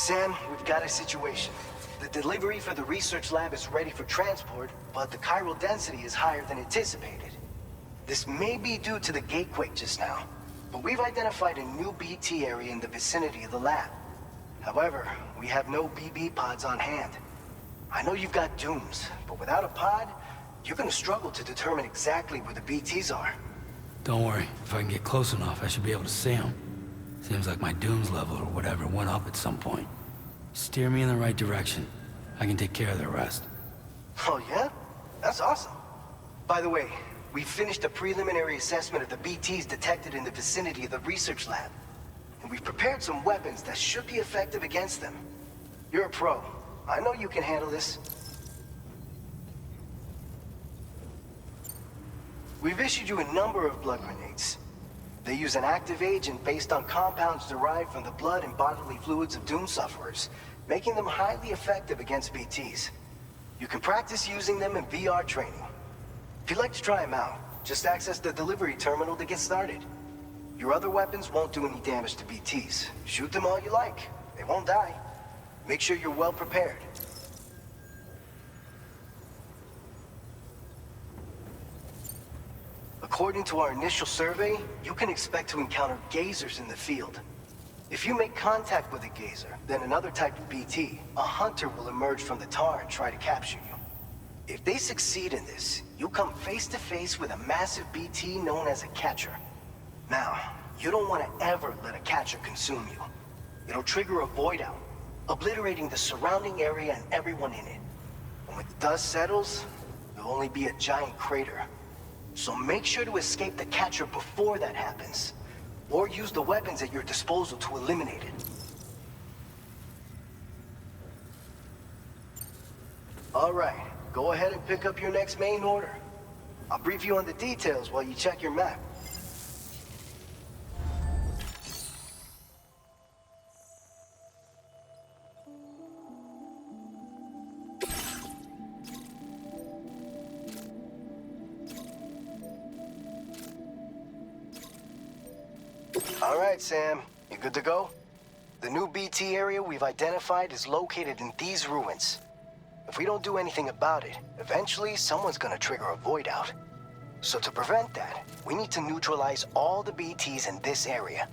Sam, we've got a situation. The delivery for the research lab is ready for transport, but the chiral density is higher than anticipated. This may be due to the gatequake just now, but we've identified a new BT area in the vicinity of the lab. However, we have no BB pods on hand. I know you've got dooms, but without a pod, you're gonna struggle to determine exactly where the BTs are. Don't worry, if I can get close enough, I should be able to see them. Seems like my dooms level or whatever went up at some point. Steer me in the right direction. I can take care of the rest. Oh yeah? That's awesome. By the way, we finished a preliminary assessment of the BTs detected in the vicinity of the research lab. And we've prepared some weapons that should be effective against them. You're a pro. I know you can handle this. We've issued you a number of blood grenades. They use an active agent based on compounds derived from the blood and bodily fluids of Doom sufferers, making them highly effective against BTs. You can practice using them in VR training. If you'd like to try them out, just access the delivery terminal to get started. Your other weapons won't do any damage to BTs. Shoot them all you like. They won't die. Make sure you're well prepared. According to our initial survey, you can expect to encounter gazers in the field. If you make contact with a gazer, then another type of BT, a hunter will emerge from the tar and try to capture you. If they succeed in this, you'll come face to face with a massive BT known as a catcher. Now, you don't want to ever let a catcher consume you. It'll trigger a void out, obliterating the surrounding area and everyone in it. And when the dust settles, there'll only be a giant crater. So make sure to escape the catcher before that happens, or use the weapons at your disposal to eliminate it. All right, go ahead and pick up your next main order. I'll brief you on the details while you check your map. All right, Sam. You good to go? The new BT area we've identified is located in these ruins. If we don't do anything about it, eventually someone's gonna trigger a void out. So to prevent that, we need to neutralize all the BTs in this area.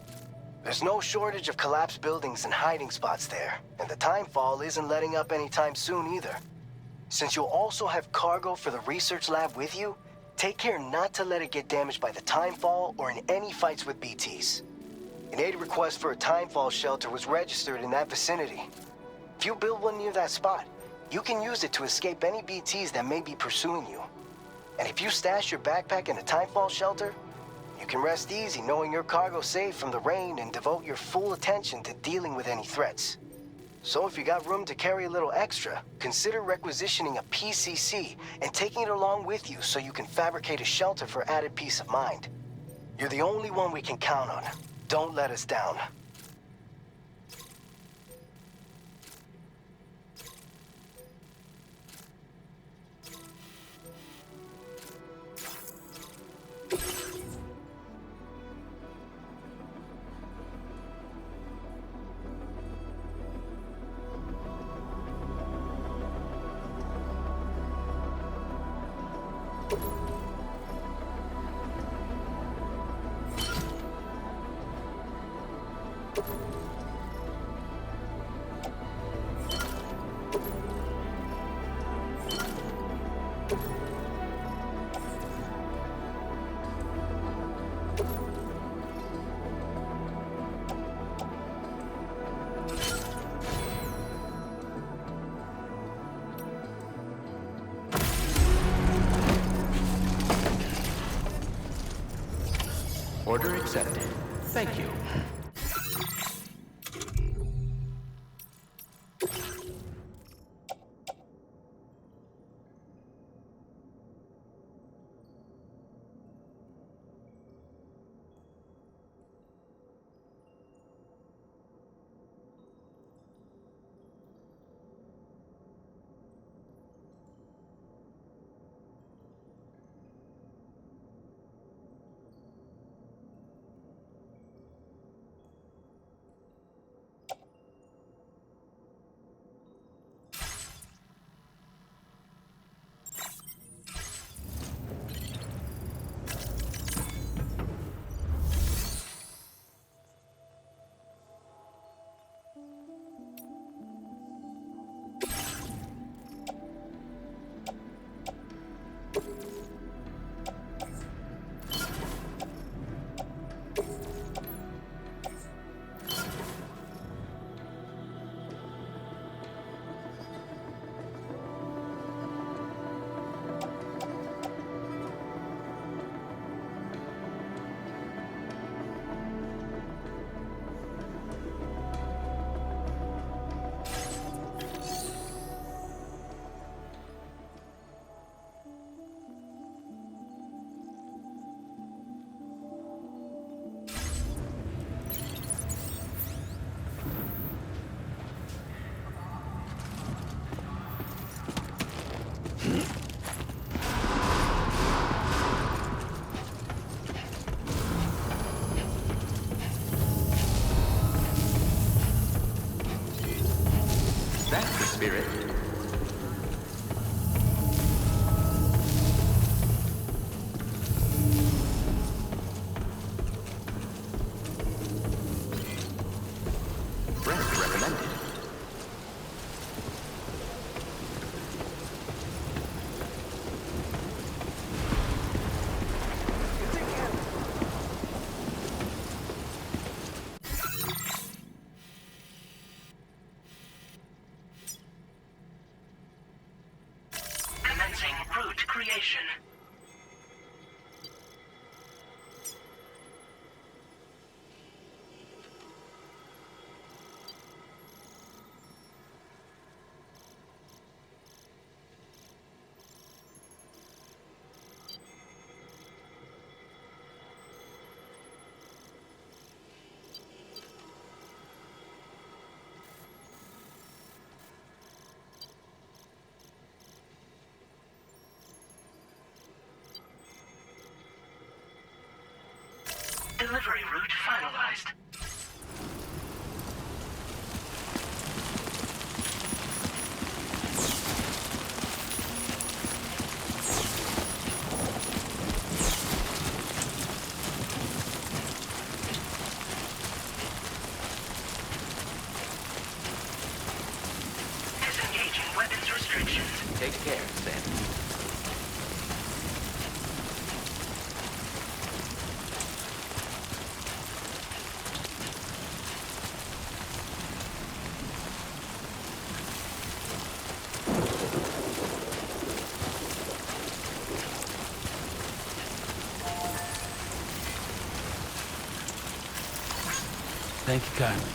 There's no shortage of collapsed buildings and hiding spots there, and the timefall isn't letting up anytime soon either. Since you'll also have cargo for the research lab with you, take care not to let it get damaged by the timefall or in any fights with BTs. An aid request for a timefall shelter was registered in that vicinity. If you build one near that spot, you can use it to escape any BTs that may be pursuing you. And if you stash your backpack in a timefall shelter, you can rest easy knowing your cargo's safe from the rain and devote your full attention to dealing with any threats. So if you got room to carry a little extra, consider requisitioning a PCC and taking it along with you so you can fabricate a shelter for added peace of mind. You're the only one we can count on. Don't let us down. Order accepted. Thank you. That's the spirit. Rest recommended. Commencing route creation. Delivery route finalized. Disengaging weapons restrictions. Take care, Sam. Thank you kindly.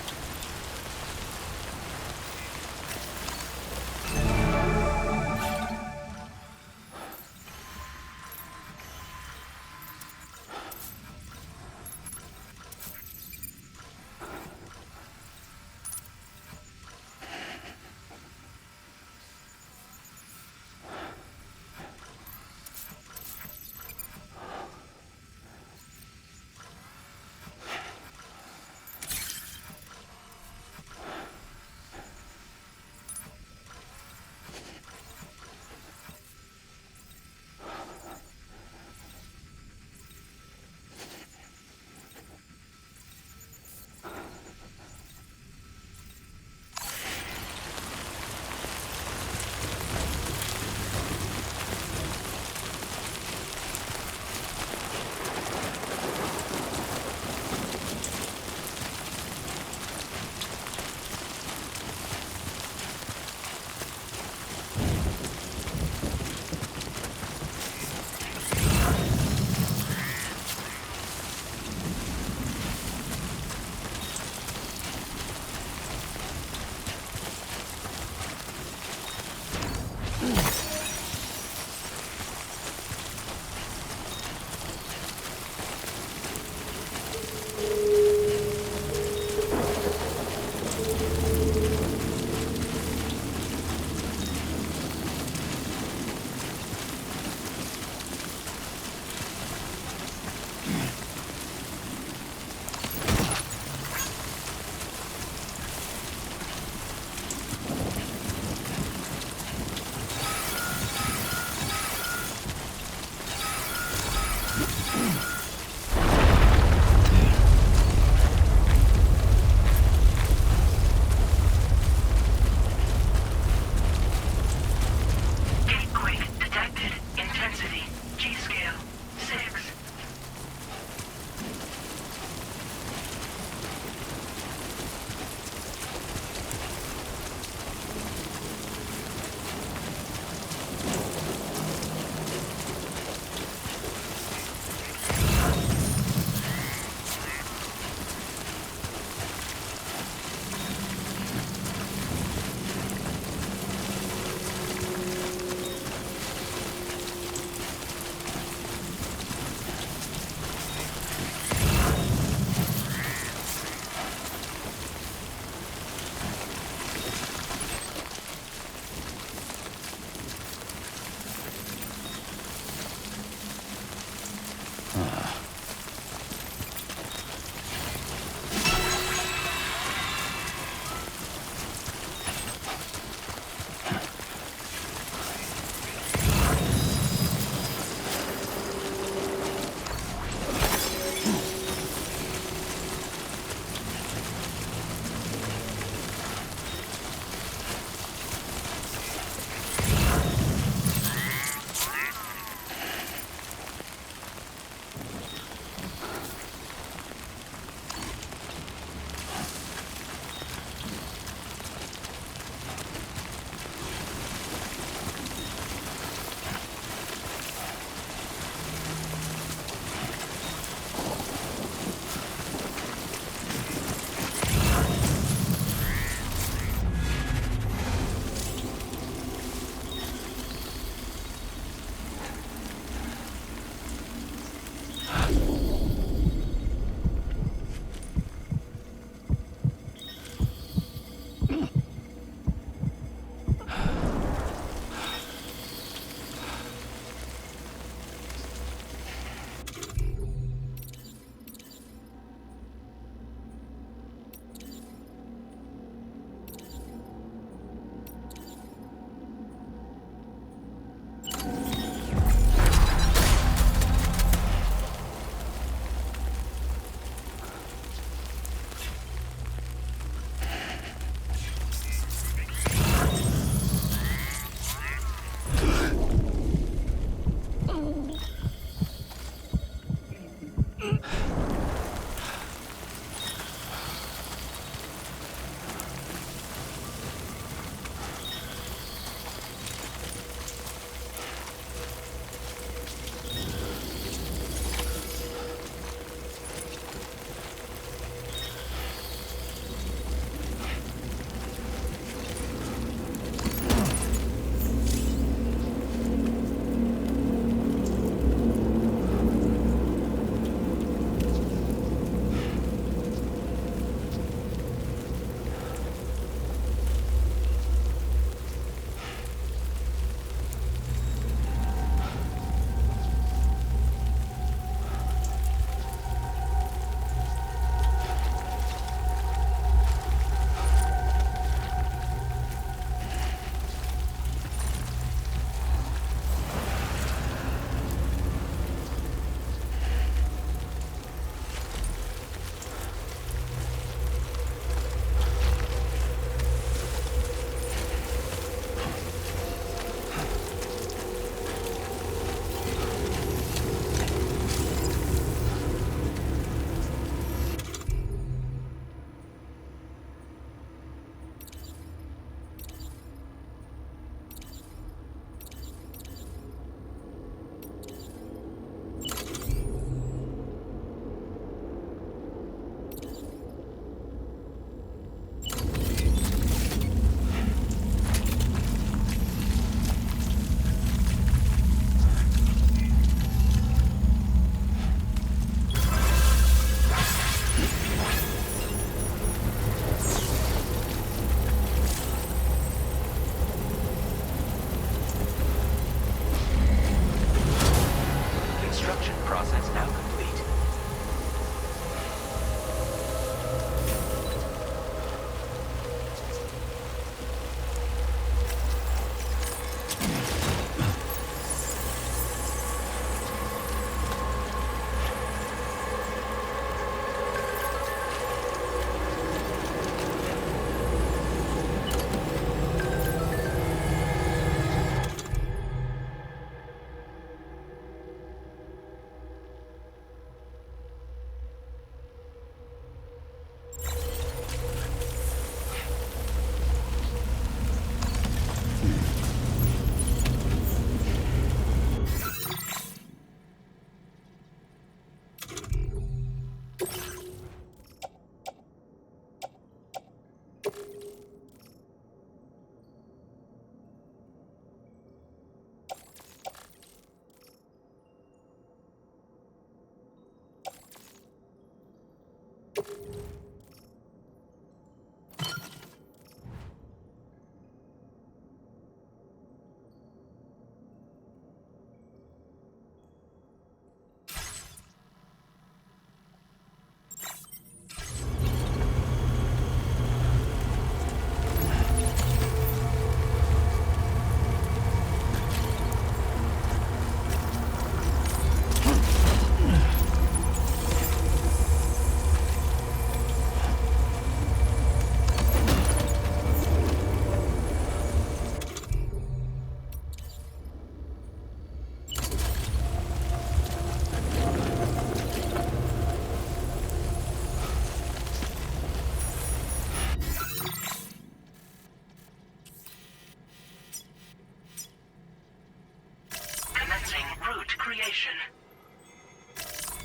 Commencing route creation.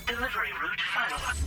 Delivery route finalized.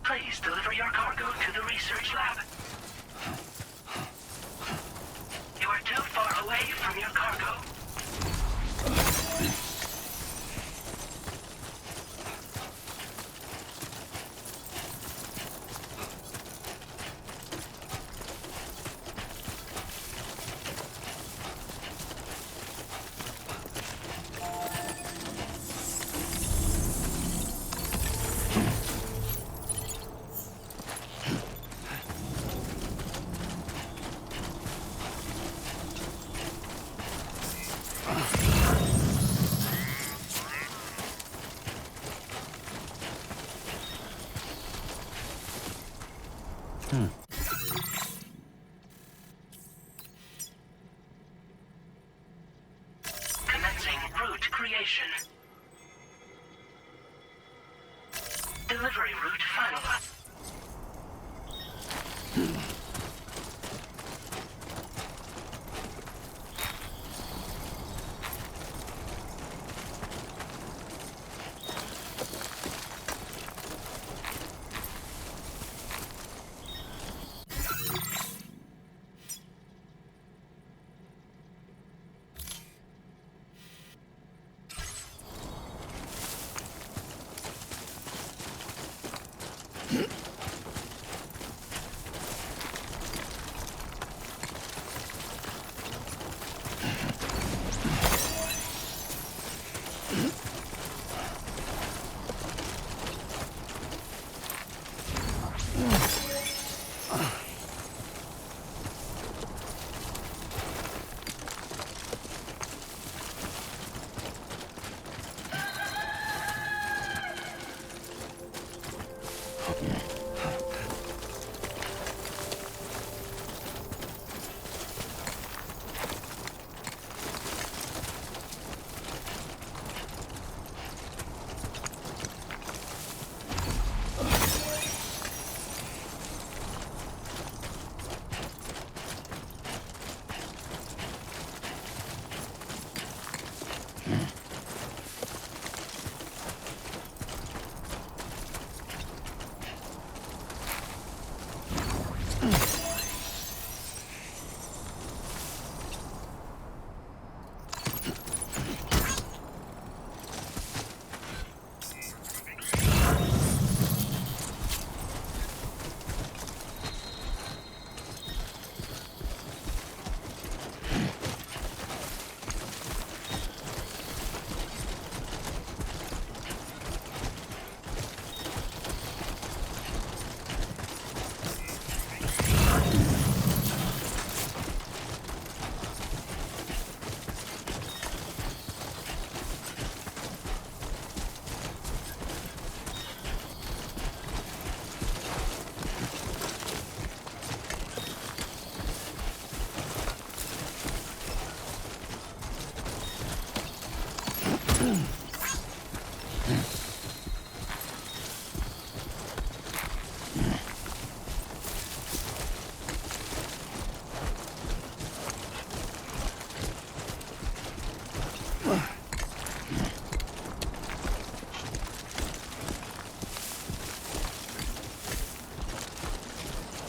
Please deliver your cargo to the research lab. You are too far away from your cargo. Commencing route creation. Delivery route finalized.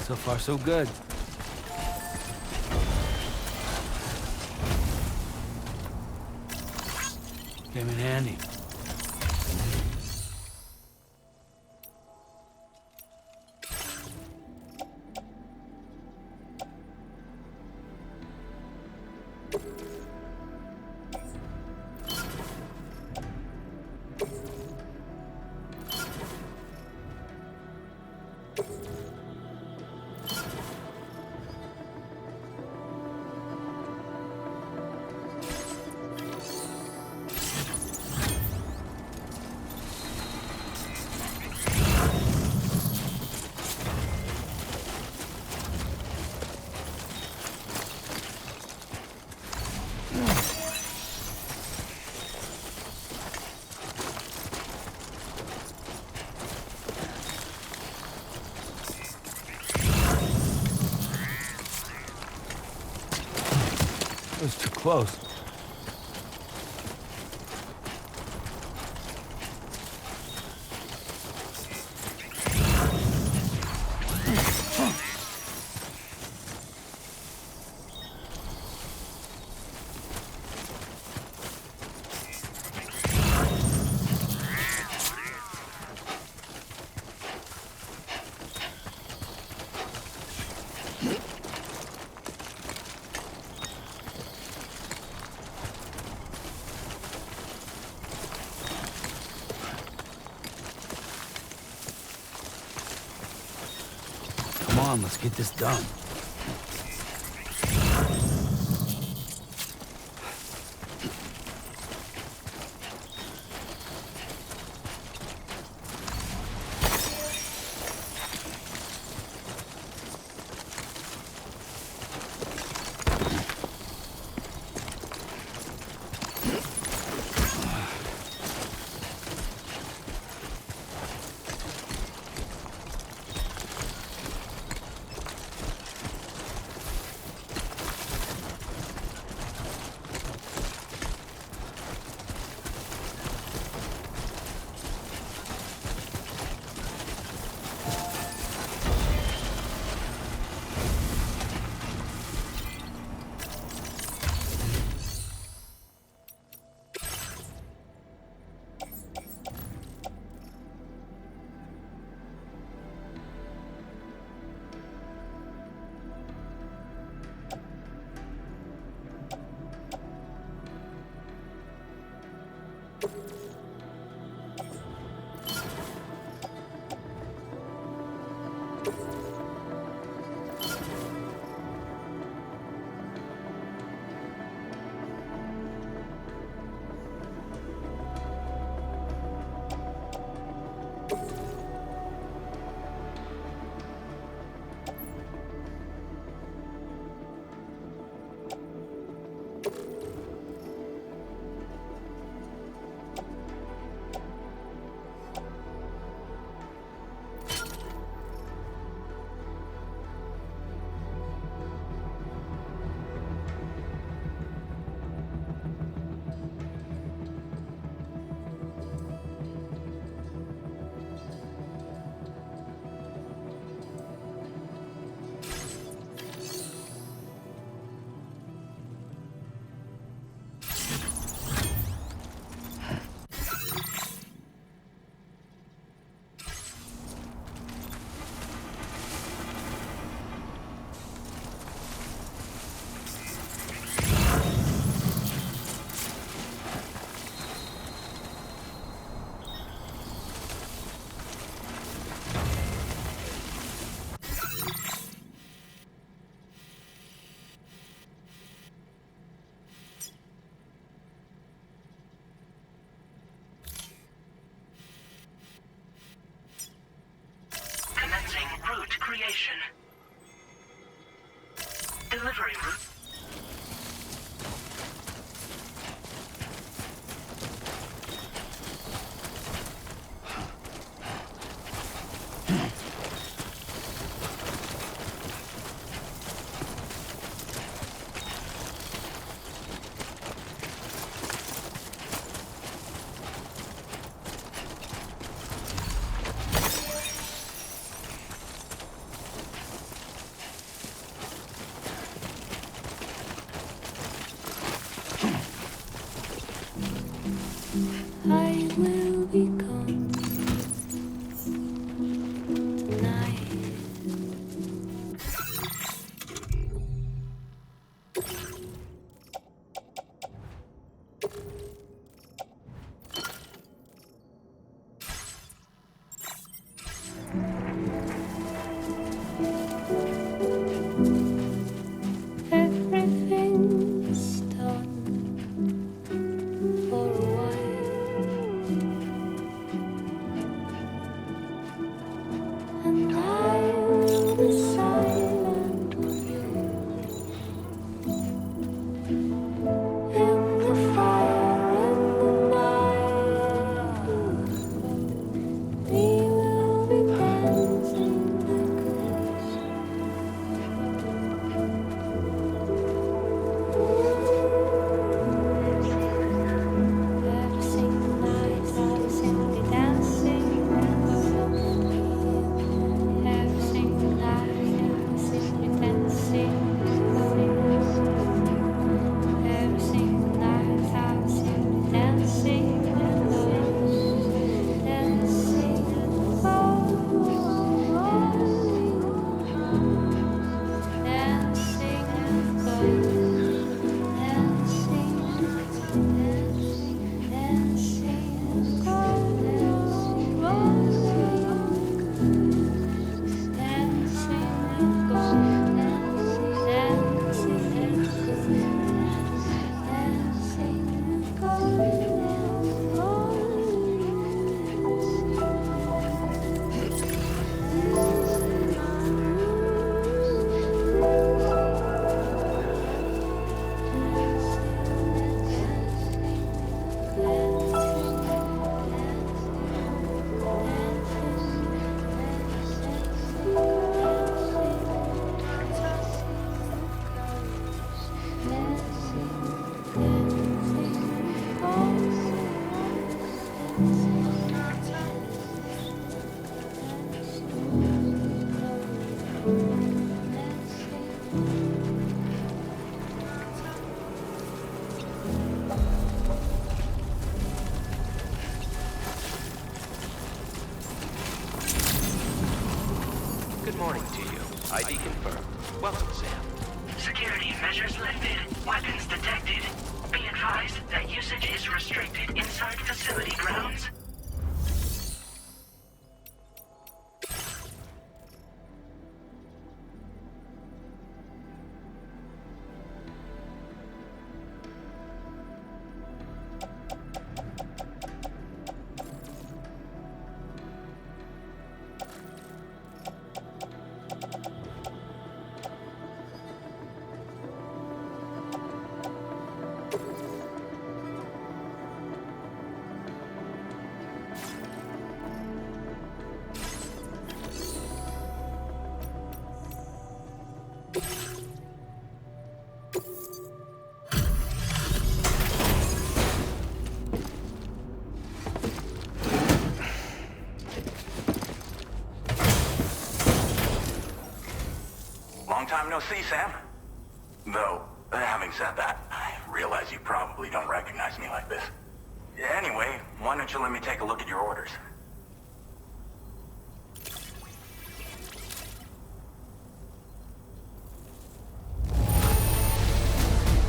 So far, so good. Came in handy. It was too close. Come on, let's get this done. will be gone tonight. Everything's done for a while, and I will be silent with you in the fire in the night. We will be dancing like girls. Every single night, I will simply dancing like girls. Every single night, I will simply dancing like girls. Every single night, I will simply dancing like girls. Dancing like girls. Dancing like girls. Good morning to you. ID confirmed. Welcome, Sam. Security measures lifted. Weapons detected. Be advised that usage is restricted inside facility grounds. Long time no see, Sam. Though, having said that, I realize you probably don't recognize me like this. Anyway, why don't you let me take a look at your orders?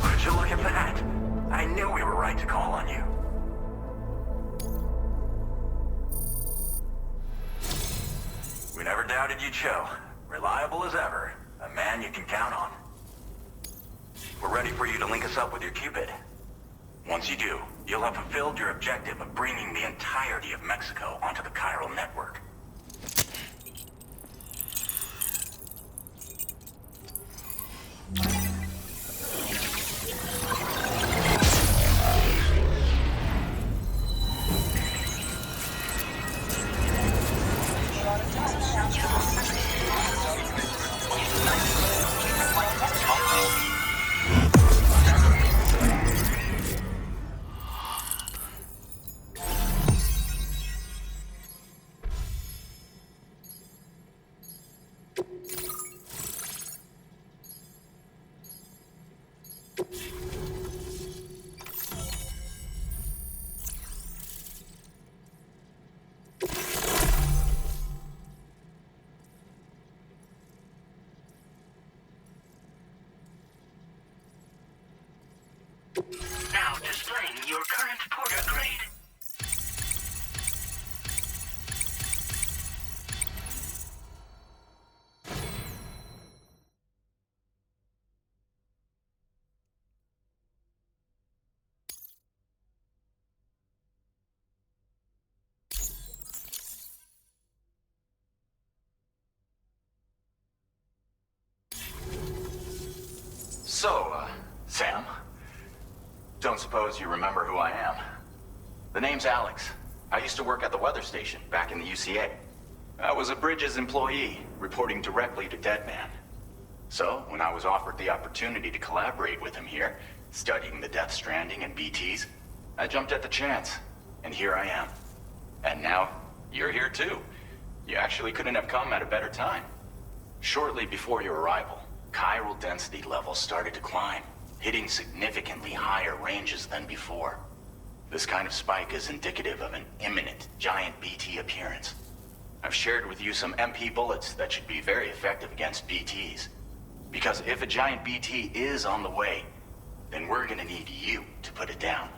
Would you look at that? I knew we were right to call on you. We never doubted you'd show. Reliable as ever. A man you can count on. We're ready for you to link us up with your Cupid. Once you do, you'll have fulfilled your objective of bringing the entirety of Mexico onto the chiral network. Now displaying your current porter grade. So, Sam, don't suppose you remember who I am? The name's Alex. I used to work at the weather station back in the UCA. I was a Bridges employee, reporting directly to Deadman. So, when I was offered the opportunity to collaborate with him here, studying the Death Stranding and BTs, I jumped at the chance, and here I am. And now, you're here too. You actually couldn't have come at a better time. Shortly before your arrival, chiral density levels started to climb, hitting significantly higher ranges than before. This kind of spike is indicative of an imminent giant BT appearance. I've shared with you some MP bullets that should be very effective against BTs. Because if a giant BT is on the way, then we're gonna need you to put it down.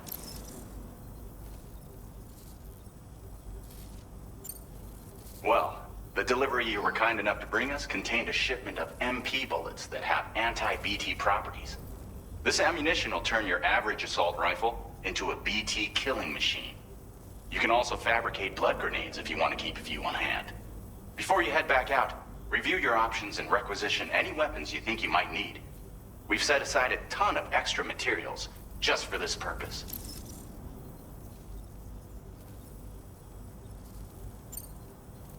Well, the delivery you were kind enough to bring us contained a shipment of MP bullets that have anti-BT properties. This ammunition will turn your average assault rifle into a BT killing machine. You can also fabricate blood grenades if you want to keep a few on hand. Before you head back out, review your options and requisition any weapons you think you might need. We've set aside a ton of extra materials just for this purpose.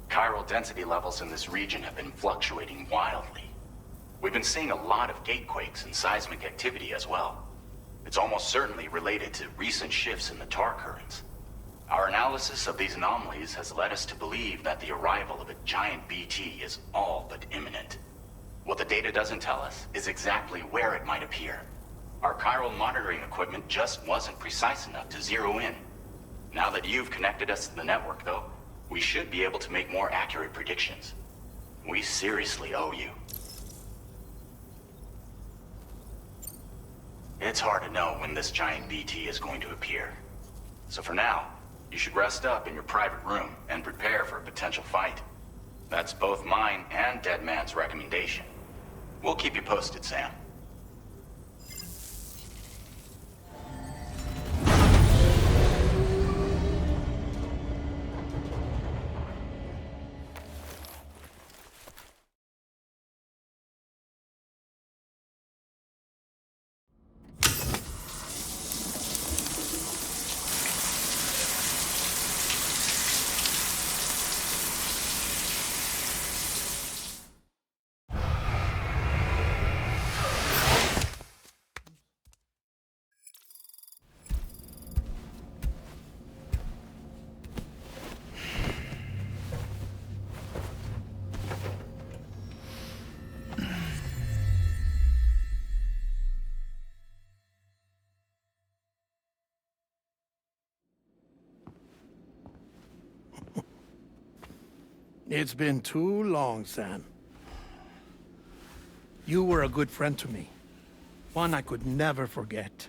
Chiral density levels in this region have been fluctuating wildly. We've been seeing a lot of gatequakes and seismic activity as well. It's almost certainly related to recent shifts in the tar currents. Our analysis of these anomalies has led us to believe that the arrival of a giant BT is all but imminent. What the data doesn't tell us is exactly where it might appear. Our chiral monitoring equipment just wasn't precise enough to zero in. Now that you've connected us to the network, though, we should be able to make more accurate predictions. We seriously owe you. It's hard to know when this giant BT is going to appear. So for now, you should rest up in your private room and prepare for a potential fight. That's both mine and Deadman's recommendation. We'll keep you posted, Sam. It's been too long, Sam. You were a good friend to me. One I could never forget.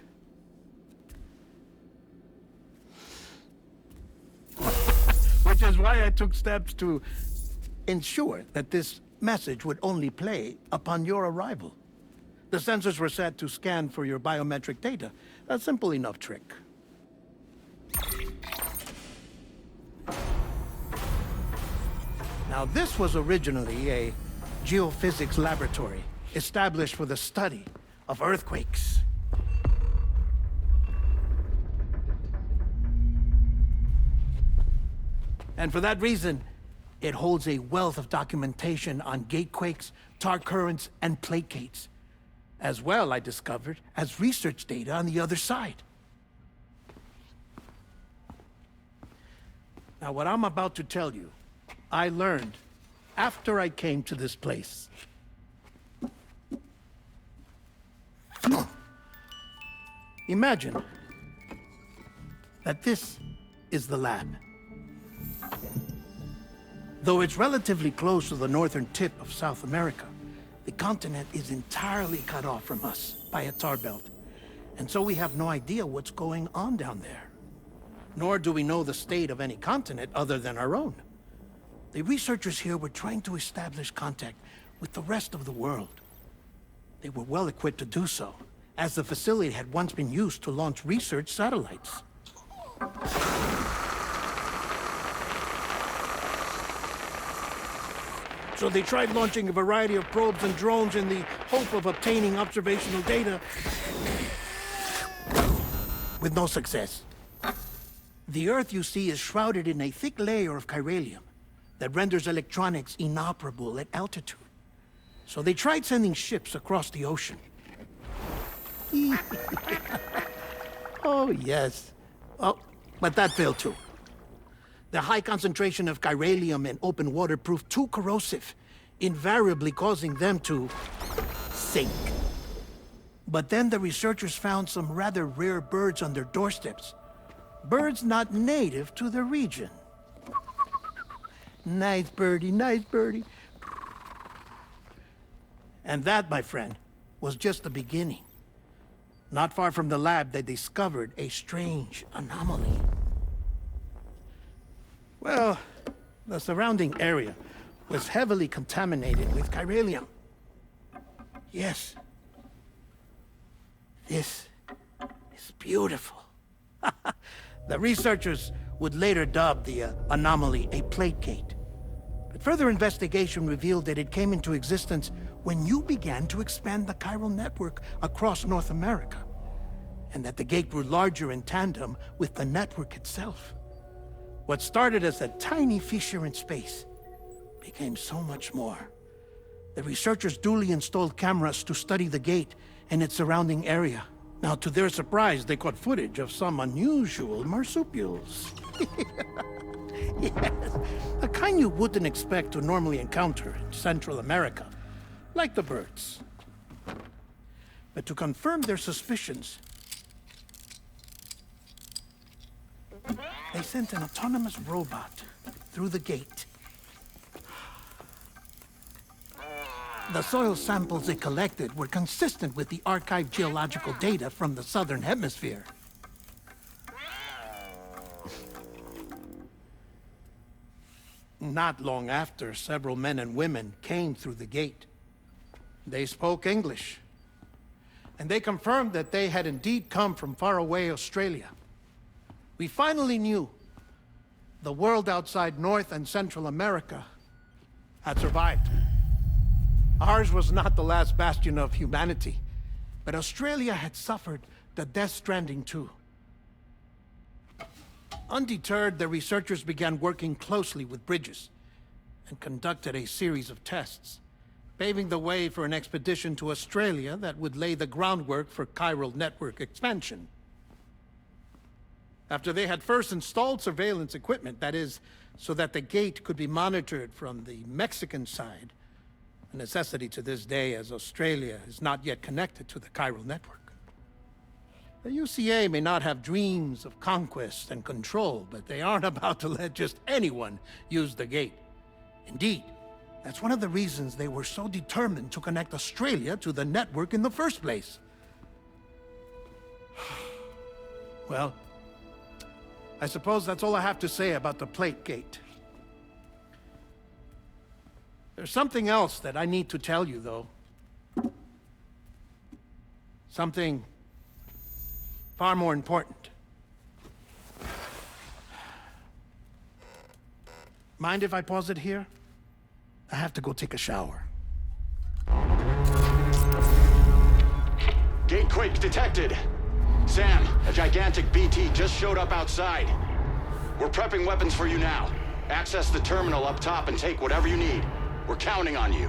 Which is why I took steps to ensure that this message would only play upon your arrival. The sensors were set to scan for your biometric data. A simple enough trick. Now, this was originally a geophysics laboratory established for the study of earthquakes. And for that reason, it holds a wealth of documentation on gatequakes, tar currents, and placates. As well, I discovered, as research data on the other side. Now, what I'm about to tell you, I learned after I came to this place. Imagine that this is the lab. Though it's relatively close to the northern tip of South America, the continent is entirely cut off from us by a tar belt. And so we have no idea what's going on down there. Nor do we know the state of any continent other than our own. The researchers here were trying to establish contact with the rest of the world. They were well equipped to do so, as the facility had once been used to launch research satellites. So they tried launching a variety of probes and drones in the hope of obtaining observational data, with no success. The Earth, you see, is shrouded in a thick layer of chiralium that renders electronics inoperable at altitude. So they tried sending ships across the ocean. Oh, yes. Oh, but that failed too. The high concentration of chiralium in open water proved too corrosive, invariably causing them to sink. But then the researchers found some rather rare birds on their doorsteps. Birds not native to the region. Nice birdie, nice birdie. And that, my friend, was just the beginning. Not far from the lab, they discovered a strange anomaly. Well, the surrounding area was heavily contaminated with chiralium. Yes. This is beautiful. The researchers would later dub the anomaly a plate gate. But further investigation revealed that it came into existence when you began to expand the chiral network across North America, and that the gate grew larger in tandem with the network itself. What started as a tiny fissure in space became so much more. The researchers duly installed cameras to study the gate and its surrounding area. Now, to their surprise, they caught footage of some unusual marsupials. Yes, a kind you wouldn't expect to normally encounter in Central America, like the birds. But to confirm their suspicions, they sent an autonomous robot through the gate. The soil samples it collected were consistent with the archived geological data from the southern hemisphere. Not long after, several men and women came through the gate. They spoke English, and they confirmed that they had indeed come from faraway Australia. We finally knew the world outside North and Central America had survived. Ours was not the last bastion of humanity, but Australia had suffered the death stranding too. Undeterred, the researchers began working closely with Bridges and conducted a series of tests, paving the way for an expedition to Australia that would lay the groundwork for chiral network expansion. After they had first installed surveillance equipment, that is, so that the gate could be monitored from the Mexican side, a necessity to this day as Australia is not yet connected to the chiral network. The UCA may not have dreams of conquest and control, but they aren't about to let just anyone use the gate. Indeed, that's one of the reasons they were so determined to connect Australia to the network in the first place. Well, I suppose that's all I have to say about the plate gate. There's something else that I need to tell you, though. Something far more important. Mind if I pause it here? I have to go take a shower. Gatequake detected. Sam, a gigantic BT just showed up outside. We're prepping weapons for you now. Access the terminal up top and take whatever you need. We're counting on you.